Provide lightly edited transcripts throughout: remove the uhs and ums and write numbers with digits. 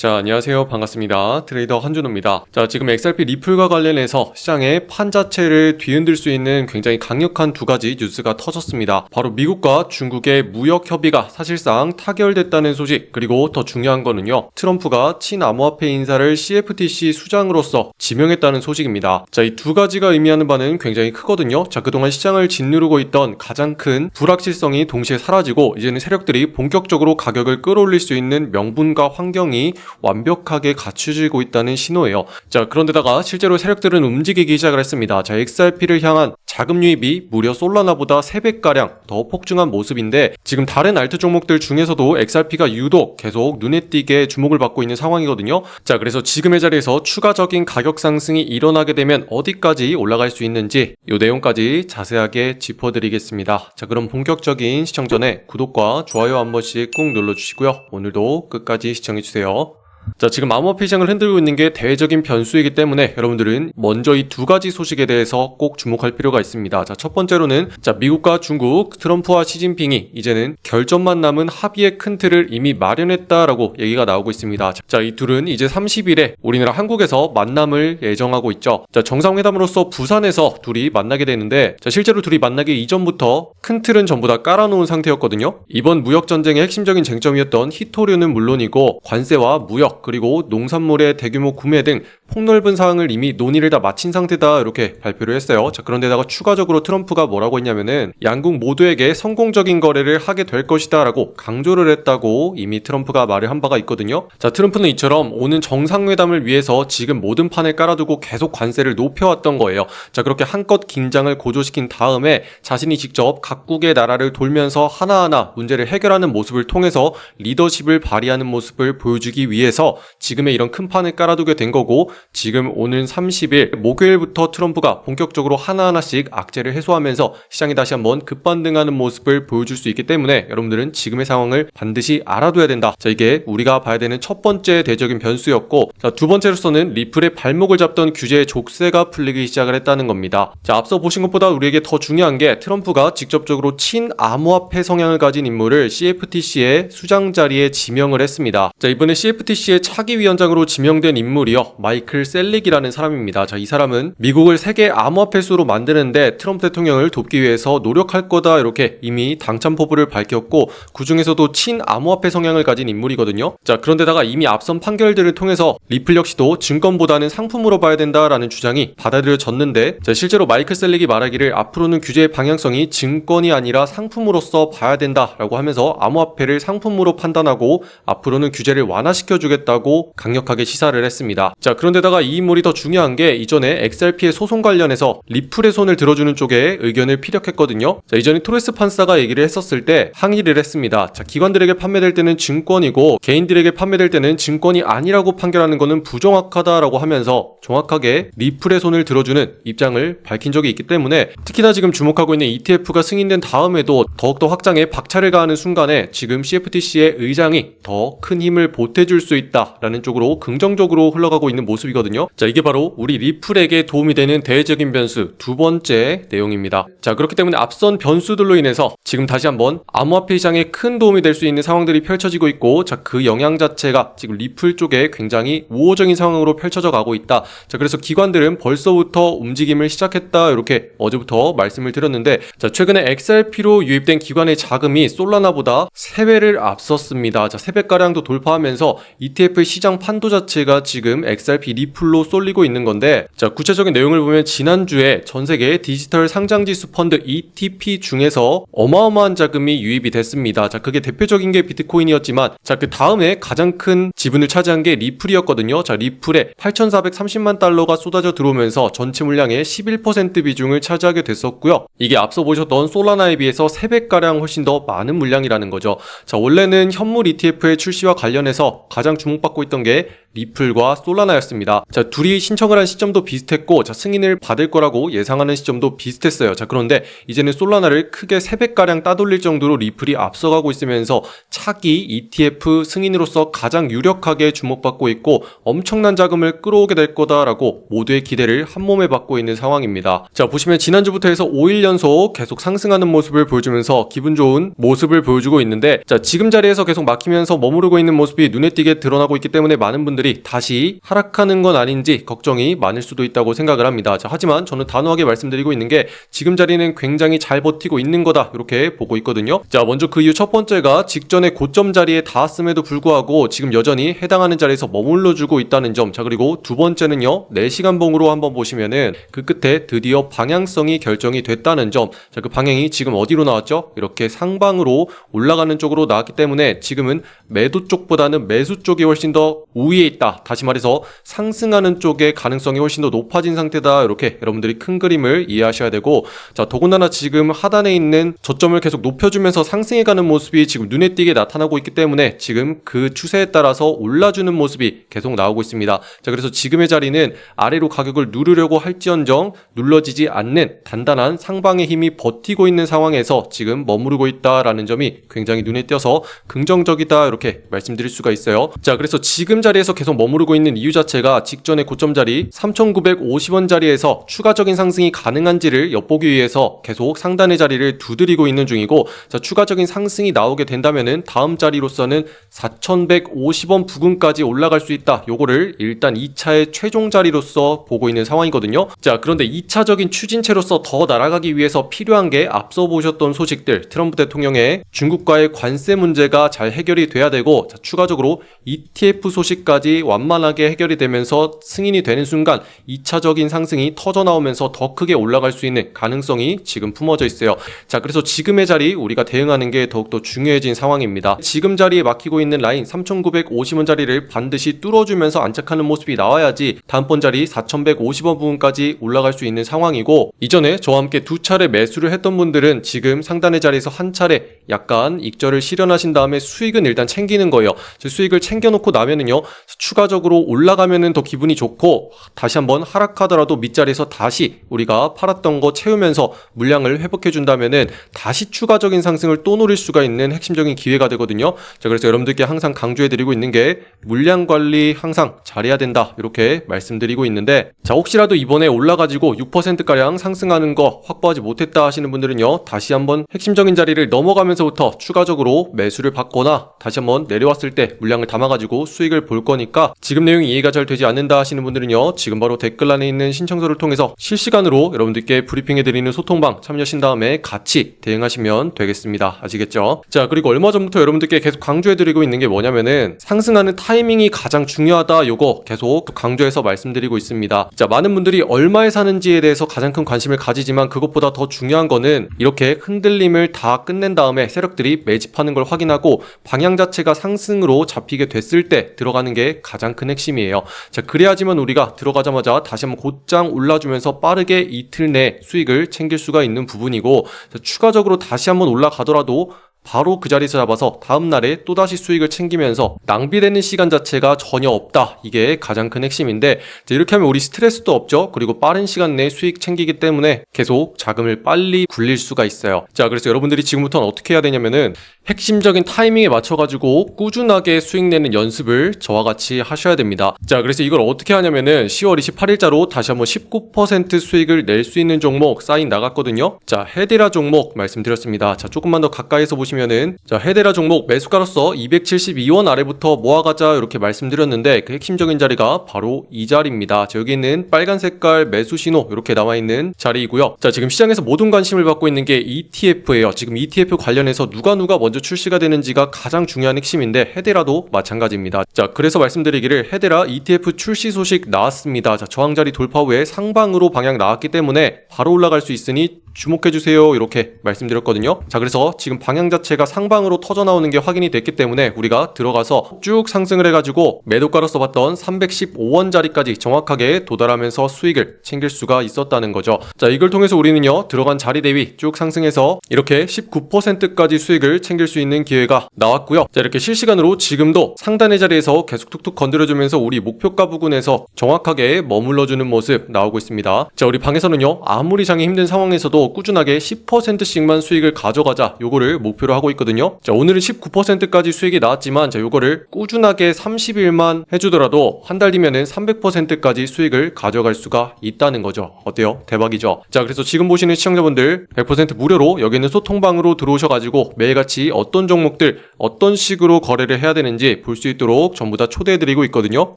자, 안녕하세요. 반갑습니다. 트레이더 한준호입니다. 자, 지금 XRP 리플과 관련해서 시장의 판 자체를 뒤흔들 수 있는 굉장히 강력한 두 가지 뉴스가 터졌습니다. 바로 미국과 중국의 무역 협의가 사실상 타결됐다는 소식, 그리고 더 중요한 거는요, 트럼프가 친암호화폐 인사를 CFTC 수장으로서 지명했다는 소식입니다. 자, 이 두 가지가 의미하는 바는 굉장히 크거든요. 자, 그동안 시장을 짓누르고 있던 가장 큰 불확실성이 동시에 사라지고 이제는 세력들이 본격적으로 가격을 끌어올릴 수 있는 명분과 환경이 완벽하게 갖추어지고 있다는 신호예요. 자, 그런데다가 실제로 세력들은 움직이기 시작을 했습니다. 자, XRP를 향한 자금 유입이 무려 솔라나보다 3배가량 더 폭증한 모습인데, 지금 다른 알트 종목들 중에서도 XRP가 유독 계속 눈에 띄게 주목을 받고 있는 상황이거든요. 자, 그래서 지금의 자리에서 추가적인 가격 상승이 일어나게 되면 어디까지 올라갈 수 있는지 이 내용까지 자세하게 짚어드리겠습니다. 자, 그럼 본격적인 시청 전에 구독과 좋아요 한 번씩 꾹 눌러주시고요. 오늘도 끝까지 시청해주세요. 자, 지금 암호화폐 시장을 흔들고 있는 게 대외적인 변수이기 때문에 여러분들은 먼저 이 두 가지 소식에 대해서 꼭 주목할 필요가 있습니다. 자, 첫 번째로는 미국과 중국, 트럼프와 시진핑이 이제는 결전만 남은 합의의 큰 틀을 이미 마련했다라고 얘기가 나오고 있습니다. 자, 이 둘은 이제 30일에 우리나라 한국에서 만남을 예정하고 있죠. 자, 정상회담으로서 부산에서 둘이 만나게 되는데, 자, 실제로 둘이 만나기 이전부터 큰 틀은 전부 다 깔아놓은 상태였거든요. 이번 무역 전쟁의 핵심적인 쟁점이었던 히토류는 물론이고 관세와 무역, 그리고 농산물의 대규모 구매 등 폭넓은 사항을 이미 논의를 다 마친 상태다, 이렇게 발표를 했어요. 자, 그런데다가 추가적으로 트럼프가 뭐라고 했냐면은 양국 모두에게 성공적인 거래를 하게 될 것이다 라고 강조를 했다고 이미 트럼프가 말을 한 바가 있거든요. 자, 트럼프는 이처럼 오는 정상회담을 위해서 지금 모든 판을 깔아두고 계속 관세를 높여왔던 거예요. 자, 그렇게 한껏 긴장을 고조시킨 다음에 자신이 직접 각국의 나라를 돌면서 하나하나 문제를 해결하는 모습을 통해서 리더십을 발휘하는 모습을 보여주기 위해서 지금의 이런 큰 판을 깔아두게 된 거고, 지금 오는 30일 목요일부터 트럼프가 본격적으로 하나하나씩 악재를 해소하면서 시장이 다시 한번 급반등하는 모습을 보여줄 수 있기 때문에 여러분들은 지금의 상황을 반드시 알아둬야 된다. 자, 이게 우리가 봐야 되는 첫 번째 대적인 변수였고, 자, 두 번째로서는 리플의 발목을 잡던 규제의 족쇄가 풀리기 시작을 했다는 겁니다. 자, 앞서 보신 것보다 우리에게 더 중요한 게 트럼프가 직접적으로 친암호화폐 성향을 가진 인물을 CFTC의 수장 자리에 지명을 했습니다. 자, 이번에 CFTC의 차기 위원장으로 지명된 인물이요, 마이클 셀릭이라는 사람입니다. 자, 이 사람은 미국을 세계 암호화폐 수로 만드는데 트럼프 대통령을 돕기 위해서 노력할 거다, 이렇게 이미 당찬 포부를 밝혔고, 그 중에서도 친암호화폐 성향을 가진 인물이거든요. 자, 그런데다가 이미 앞선 판결들을 통해서 리플 역시도 증권보다는 상품으로 봐야 된다라는 주장이 받아들여졌는데, 자, 실제로 마이클 셀릭이 말하기를 앞으로는 규제의 방향성이 증권이 아니라 상품으로서 봐야 된다라고 하면서 암호화폐를 상품으로 판단하고 앞으로는 규제를 완화시켜주겠다고 강력하게 시사를 했습니다. 자, 그런데다가 이 인물이 더 중요한 게 이전에 XRP의 소송 관련해서 리플의 손을 들어주는 쪽에 의견을 피력했거든요. 자, 이전에 토레스 판사가 얘기를 했었을 때 항의를 했습니다. 자, 기관들에게 판매될 때는 증권이고 개인들에게 판매될 때는 증권이 아니라고 판결하는 것은 부정확하다라고 하면서 정확하게 리플의 손을 들어주는 입장을 밝힌 적이 있기 때문에, 특히나 지금 주목하고 있는 ETF가 승인된 다음에도 더욱더 확장에 박차를 가하는 순간에 지금 CFTC의 의장이 더 큰 힘을 보태줄 수 있다라는 쪽으로 긍정적으로 흘러가고 있는 모습이거든요. 자, 이게 바로 우리 리플에게 도움이 되는 대외적인 변수 두 번째 내용입니다. 자, 그렇기 때문에 앞선 변수들로 인해서 지금 다시 한번 암호화폐 시장에 큰 도움이 될 수 있는 상황들이 펼쳐지고 있고, 자, 그 영향 자체가 지금 리플 쪽에 굉장히 우호적인 상황으로 펼쳐져 가고 있다. 자, 그래서 기관들은 벌써부터 움직임을 시작했다, 이렇게 어제부터 말씀을 드렸는데, 자, 최근에 XRP로 유입된 기관의 자금이 솔라나보다 3배를 앞섰습니다. 자, 3배가량도 돌파하면서 ETF의 시장 판도 자체가 지금 XRP 리플로 쏠리고 있는 건데, 자, 구체적인 내용을 보면 지난주에 전세계 디지털 상장지수 펀드 ETP 중에서 어마어마한 자금이 유입이 됐습니다. 자, 그게 대표적인 게 비트코인이었지만, 자, 그 다음에 가장 큰 지분을 차지한 게 리플이었거든요. 자, 리플에 8,430만 달러가 쏟아져 들어오면서 전체 물량의 11% 비중을 차지하게 됐었고요. 이게 앞서 보셨던 솔라나에 비해서 3배가량 훨씬 더 많은 물량이라는 거죠. 자, 원래는 현물 ETF의 출시와 관련해서 가장 주목받고 있던 게 리플과 솔라나였습니다. 있습니다. 자, 둘이 신청을 한 시점도 비슷했고, 자, 승인을 받을 거라고 예상하는 시점도 비슷했어요. 자, 그런데 이제는 솔라나를 크게 3배가량 따돌릴 정도로 리플이 앞서가고 있으면서 차기 ETF 승인으로서 가장 유력하게 주목받고 있고 엄청난 자금을 끌어오게 될 거다라고 모두의 기대를 한몸에 받고 있는 상황입니다. 자, 보시면 지난주부터 해서 5일 연속 계속 상승하는 모습을 보여주면서 기분 좋은 모습을 보여주고 있는데, 자, 지금 자리에서 계속 막히면서 머무르고 있는 모습이 눈에 띄게 드러나고 있기 때문에 많은 분들이 다시 하락하는 건 아닌지 걱정이 많을 수도 있다고 생각을 합니다. 자, 하지만 저는 단호하게 말씀드리고 있는 게 지금 자리는 굉장히 잘 버티고 있는 거다 이렇게 보고 있거든요. 자, 먼저 그 이유 첫 번째가 직전에 고점 자리에 닿았음에도 불구하고 지금 여전히 해당하는 자리에서 머물러 주고 있다는 점. 자, 그리고 두 번째는요, 4시간 봉으로 한번 보시면은 그 끝에 드디어 방향성이 결정이 됐다는 점. 자, 그 방향이 지금 어디로 나왔죠? 이렇게 상방으로 올라가는 쪽으로 나왔기 때문에 지금은 매도 쪽보다는 매수 쪽이 훨씬 더 우위에 있다. 다시 말해서 상승하는 쪽의 가능성이 훨씬 더 높아진 상태다. 이렇게 여러분들이 큰 그림을 이해하셔야 되고, 자, 더군다나 지금 하단에 있는 저점을 계속 높여주면서 상승해가는 모습이 지금 눈에 띄게 나타나고 있기 때문에 지금 그 추세에 따라서 올라주는 모습이 계속 나오고 있습니다. 자, 그래서 지금의 자리는 아래로 가격을 누르려고 할지언정 눌러지지 않는 단단한 상방의 힘이 버티고 있는 상황에서 지금 머무르고 있다라는 점이 굉장히 눈에 띄어서 긍정적이다 이렇게 말씀드릴 수가 있어요. 자, 그래서 지금 자리에서 계속 머무르고 있는 이유 자체가 직전의 고점 자리 3,950원 자리에서 추가적인 상승이 가능한지를 엿보기 위해서 계속 상단의 자리를 두드리고 있는 중이고, 자, 추가적인 상승이 나오게 된다면은 다음 자리로서는 4,150원 부근까지 올라갈 수 있다. 요거를 일단 2차의 최종 자리로서 보고 있는 상황이거든요. 자, 그런데 2차적인 추진체로서 더 날아가기 위해서 필요한 게 앞서 보셨던 소식들, 트럼프 대통령의 중국과의 관세 문제가 잘 해결이 돼야 되고, 자, 추가적으로 ETF 소식까지 완만하게 해결이 되면서 승인이 되는 순간 2차적인 상승이 터져 나오면서 더 크게 올라갈 수 있는 가능성이 지금 품어져 있어요. 자, 그래서 지금의 자리 우리가 대응하는 게 더욱더 중요해진 상황입니다. 지금 자리에 막히고 있는 라인 3,950원 자리를 반드시 뚫어주면서 안착하는 모습이 나와야지 다음번 자리 4,150원 부분까지 올라갈 수 있는 상황이고, 이전에 저와 함께 2차례 매수를 했던 분들은 지금 상단의 자리에서 한 차례 약간 익절을 실현하신 다음에 수익은 일단 챙기는 거예요. 수익을 챙겨놓고 나면은요, 추가적으로 올라가면은 더 기분이 좋고, 다시 한번 하락하더라도 밑자리에서 다시 우리가 팔았던 거 채우면서 물량을 회복해 준다면은 다시 추가적인 상승을 또 노릴 수가 있는 핵심적인 기회가 되거든요. 자, 그래서 여러분들께 항상 강조해 드리고 있는 게 물량 관리 항상 잘해야 된다 이렇게 말씀드리고 있는데, 자, 혹시라도 이번에 올라가지고 6%가량 상승하는 거 확보하지 못했다 하시는 분들은요, 다시 한번 핵심적인 자리를 넘어가면서부터 추가적으로 매수를 받거나 다시 한번 내려왔을 때 물량을 담아가지고 수익을 볼 거니까, 지금 내용이 이해가 잘 되지 않는다 하시는 분들은요, 지금 바로 댓글란에 있는 신청서를 통해서 실시간으로 여러분들께 브리핑해드리는 소통방 참여하신 다음에 같이 대응하시면 되겠습니다. 아시겠죠? 자, 그리고 얼마 전부터 여러분들께 계속 강조해드리고 있는 게 뭐냐면은 상승하는 타이밍이 가장 중요하다, 요거 계속 강조해서 말씀드리고 있습니다. 자, 많은 분들이 얼마에 사는지에 대해서 가장 큰 관심을 가지지만 그것보다 더 중요한 거는 이렇게 흔들림을 다 끝낸 다음에 세력들이 매집하는 걸 확인하고 방향 자체가 상승으로 잡히게 됐을 때 들어가는 게 가장 큰 핵심이에요. 자, 그래야지만 우리가 들어가자마자 다시 한번 곧장 올라주면서 빠르게 이틀 내 수익을 챙길 수가 있는 부분이고, 자, 추가적으로 다시 한번 올라가더라도 바로 그 자리에서 잡아서 다음날에 또다시 수익을 챙기면서 낭비되는 시간 자체가 전혀 없다. 이게 가장 큰 핵심인데, 이렇게 하면 우리 스트레스도 없죠. 그리고 빠른 시간 내에 수익 챙기기 때문에 계속 자금을 빨리 굴릴 수가 있어요. 자, 그래서 여러분들이 지금부터는 어떻게 해야 되냐면은 핵심적인 타이밍에 맞춰가지고 꾸준하게 수익 내는 연습을 저와 같이 하셔야 됩니다. 자, 그래서 이걸 어떻게 하냐면은 10월 28일자로 다시 한번 19% 수익을 낼 수 있는 종목 사인 나갔거든요. 자, 헤데라 종목 말씀드렸습니다. 자, 조금만 더 가까이서 보시면은, 자, 헤데라 종목 매수가로서 272원 아래부터 모아가자 이렇게 말씀드렸는데 그 핵심적인 자리가 바로 이 자리입니다. 자, 여기 있는 빨간 색깔 매수 신호 이렇게 나와있는 자리이고요. 자, 지금 시장에서 모든 관심을 받고 있는 게 ETF예요. 지금 ETF 관련해서 누가 먼저 출시가 되는지가 가장 중요한 핵심인데 헤데라도 마찬가지입니다. 자, 그래서 말씀드리기를 헤데라 ETF 출시 소식 나왔습니다. 자, 저항자리 돌파 후에 상방으로 방향 나왔기 때문에 바로 올라갈 수 있으니 주목해주세요 이렇게 말씀드렸거든요. 자, 그래서 지금 방향 자체가 상방으로 터져 나오는 게 확인이 됐기 때문에 우리가 들어가서 쭉 상승을 해가지고 매도가로 써봤던 315원짜리까지 정확하게 도달하면서 수익을 챙길 수가 있었다는 거죠. 자, 이걸 통해서 우리는요, 들어간 자리 대비 쭉 상승해서 이렇게 19%까지 수익을 챙길 수 있는 기회가 나왔고요. 자, 이렇게 실시간으로 지금도 상단의 자리에서 계속 툭툭 건드려주면서 우리 목표가 부근에서 정확하게 머물러주는 모습 나오고 있습니다. 자, 우리 방에서는요, 아무리 장이 힘든 상황에서도 꾸준하게 10%씩만 수익을 가져가자 요거를 목표로 하고 있거든요. 자, 오늘은 19%까지 수익이 나왔지만 자, 요거를 꾸준하게 30일만 해주더라도 한 달 뒤면은 300%까지 수익을 가져갈 수가 있다는 거죠. 어때요? 대박이죠? 자, 그래서 지금 보시는 시청자분들 100% 무료로 여기 있는 소통방으로 들어오셔가지고 매일같이 어떤 종목들 어떤 식으로 거래를 해야 되는지 볼 수 있도록 전부 다 초대해드리고 있거든요.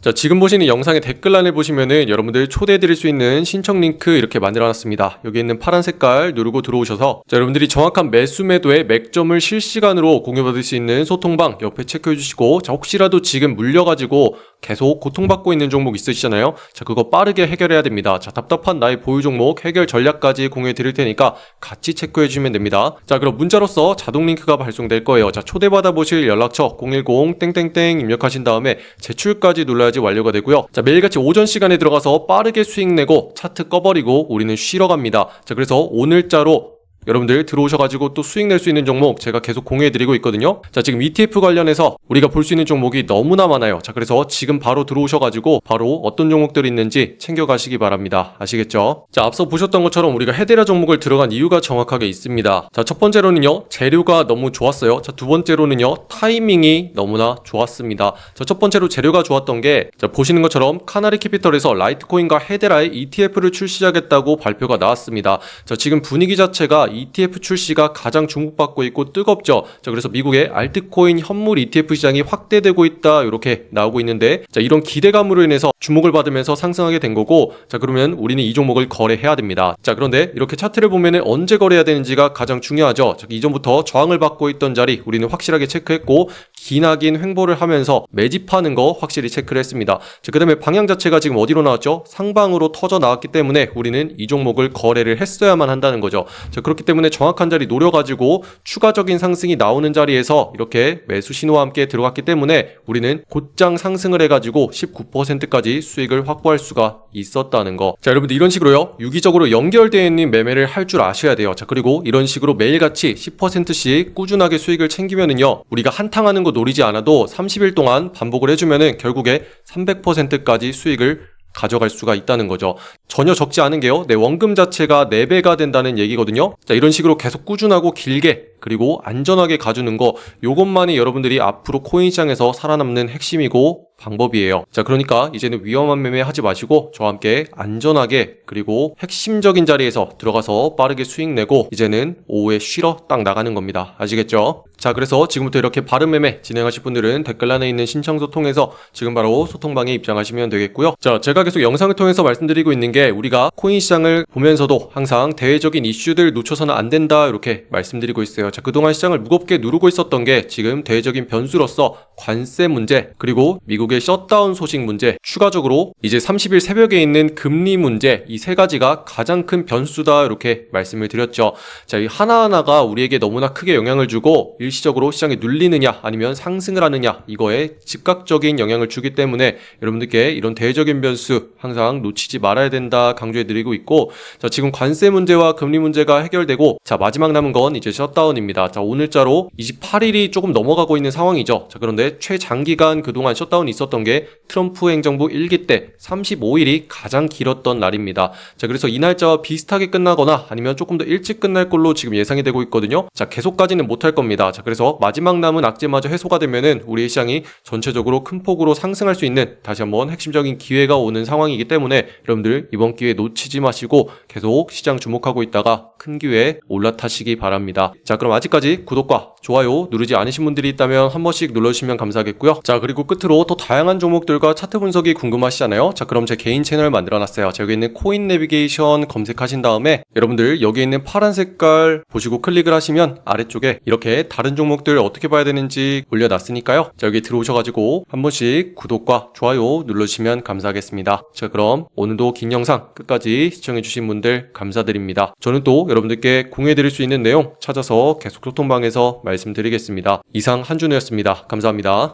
자, 지금 보시는 영상의 댓글란에 보시면은 여러분들 초대해드릴 수 있는 신청 링크 이렇게 만들어놨습니다. 여기 있는 파란 색깔 누르고 들어오셔서 자, 여러분들이 정확한 매수 매도의 맥점을 실시간으로 공유받을 수 있는 소통방 옆에 체크해 주시고, 자, 혹시라도 지금 물려가지고 계속 고통받고 있는 종목 있으시잖아요. 자, 그거 빠르게 해결해야 됩니다. 자, 답답한 나의 보유 종목 해결 전략까지 공유해 드릴 테니까 같이 체크해 주시면 됩니다. 자, 그럼 문자로서 자동 링크가 발송될 거예요. 자, 초대받아 보실 연락처 010 땡땡땡 입력하신 다음에 제출까지 눌러야지 완료가 되고요. 자, 매일같이 오전 시간에 들어가서 빠르게 수익 내고 차트 꺼버리고 우리는 쉬러 갑니다. 자, 그래서 오늘자로 여러분들 들어오셔가지고 또 수익 낼 수 있는 종목 제가 계속 공유해드리고 있거든요. 자, 지금 ETF 관련해서 우리가 볼 수 있는 종목이 너무나 많아요. 자, 그래서 지금 바로 들어오셔가지고 바로 어떤 종목들이 있는지 챙겨가시기 바랍니다. 아시겠죠? 자, 앞서 보셨던 것처럼 우리가 헤데라 종목을 들어간 이유가 정확하게 있습니다. 자, 첫 번째로는요, 재료가 너무 좋았어요. 자, 두 번째로는요, 타이밍이 너무나 좋았습니다. 자, 첫 번째로 재료가 좋았던 게, 자, 보시는 것처럼 카나리 캐피털에서 라이트코인과 헤데라의 ETF를 출시하겠다고 발표가 나왔습니다. 자, 지금 분위기 자체가 ETF 출시가 가장 주목받고 있고 뜨겁죠. 자, 그래서 미국의 알트코인 현물 ETF 시장이 확대되고 있다 이렇게 나오고 있는데, 자, 이런 기대감으로 인해서 주목을 받으면서 상승하게 된 거고, 자, 그러면 우리는 이 종목을 거래해야 됩니다. 자, 그런데 이렇게 차트를 보면은 언제 거래해야 되는지가 가장 중요하죠. 자, 이전부터 저항을 받고 있던 자리 우리는 확실하게 체크했고, 기나긴 횡보를 하면서 매집하는 거 확실히 체크를 했습니다. 자, 그 다음에 방향 자체가 지금 어디로 나왔죠? 상방으로 터져 나왔기 때문에 우리는 이 종목을 거래를 했어야만 한다는 거죠. 자, 그렇기 때문에 정확한 자리 노려가지고 추가적인 상승이 나오는 자리에서 이렇게 매수 신호와 함께 들어갔기 때문에 우리는 곧장 상승을 해가지고 19%까지 수익을 확보할 수가 있었다는 거. 자, 여러분들 이런 식으로요, 유기적으로 연결되어 있는 매매를 할 줄 아셔야 돼요. 자, 그리고 이런 식으로 매일같이 10%씩 꾸준하게 수익을 챙기면은요, 우리가 한탕하는 거 노리지 않아도 30일 동안 반복을 해주면은 결국에 300%까지 수익을 가져갈 수가 있다는 거죠. 전혀 적지 않은 게요, 내 원금 자체가 4배가 된다는 얘기거든요. 자, 이런 식으로 계속 꾸준하고 길게 그리고 안전하게 가주는 거, 요것만이 여러분들이 앞으로 코인 시장에서 살아남는 핵심이고 방법이에요. 자, 그러니까 이제는 위험한 매매 하지 마시고 저와 함께 안전하게 그리고 핵심적인 자리에서 들어가서 빠르게 수익 내고 이제는 오후에 쉬러 딱 나가는 겁니다. 아시겠죠? 자, 그래서 지금부터 이렇게 바른 매매 진행하실 분들은 댓글란에 있는 신청서 통해서 지금 바로 소통방에 입장하시면 되겠고요. 자, 제가 계속 영상을 통해서 말씀드리고 있는 게, 우리가 코인 시장을 보면서도 항상 대외적인 이슈들 놓쳐서는 안 된다 이렇게 말씀드리고 있어요. 자, 그동안 시장을 무겁게 누르고 있었던 게 지금 대외적인 변수로서 관세 문제, 그리고 미국의 셧다운 소식 문제, 추가적으로 이제 30일 새벽에 있는 금리 문제, 이 세 가지가 가장 큰 변수다 이렇게 말씀을 드렸죠. 자, 이 하나하나가 우리에게 너무나 크게 영향을 주고 일시적으로 시장이 눌리느냐 아니면 상승을 하느냐, 이거에 즉각적인 영향을 주기 때문에 여러분들께 이런 대외적인 변수 항상 놓치지 말아야 된다 강조해 드리고 있고, 자, 지금 관세 문제와 금리 문제가 해결되고, 자, 마지막 남은 건 이제 셧다운입니다. 자, 오늘자로 28일이 조금 넘어가고 있는 상황이죠. 자, 그런데 최장기간 그동안 셧다운이 있었던 게 트럼프 행정부 1기 때 35일이 가장 길었던 날입니다. 자, 그래서 이 날짜와 비슷하게 끝나거나 아니면 조금 더 일찍 끝날 걸로 지금 예상이 되고 있거든요. 자, 계속까지는 못할 겁니다. 자, 그래서 마지막 남은 악재마저 해소가 되면은 우리 시장이 전체적으로 큰 폭으로 상승할 수 있는 다시 한번 핵심적인 기회가 오는 상황이기 때문에 여러분들 이번 기회 놓치지 마시고 계속 시장 주목하고 있다가 큰 기회에 올라타시기 바랍니다. 자, 그럼 아직까지 구독과 좋아요 누르지 않으신 분들이 있다면 한 번씩 눌러주시면 감사하겠고요. 자, 그리고 끝으로 더 다양한 종목들과 차트 분석이 궁금하시잖아요. 자, 그럼 제 개인 채널 만들어놨어요. 자, 여기 있는 코인 내비게이션 검색하신 다음에 여러분들 여기 있는 파란 색깔 보시고 클릭을 하시면 아래쪽에 이렇게 다른 다른 종목들 어떻게 봐야 되는지 올려놨으니까요. 자, 여기 들어오셔가지고 한 번씩 구독과 좋아요 눌러주시면 감사하겠습니다. 자, 그럼 오늘도 긴 영상 끝까지 시청해주신 분들 감사드립니다. 저는 또 여러분들께 공유해드릴 수 있는 내용 찾아서 계속 소통방에서 말씀드리겠습니다. 이상 한준호였습니다. 감사합니다.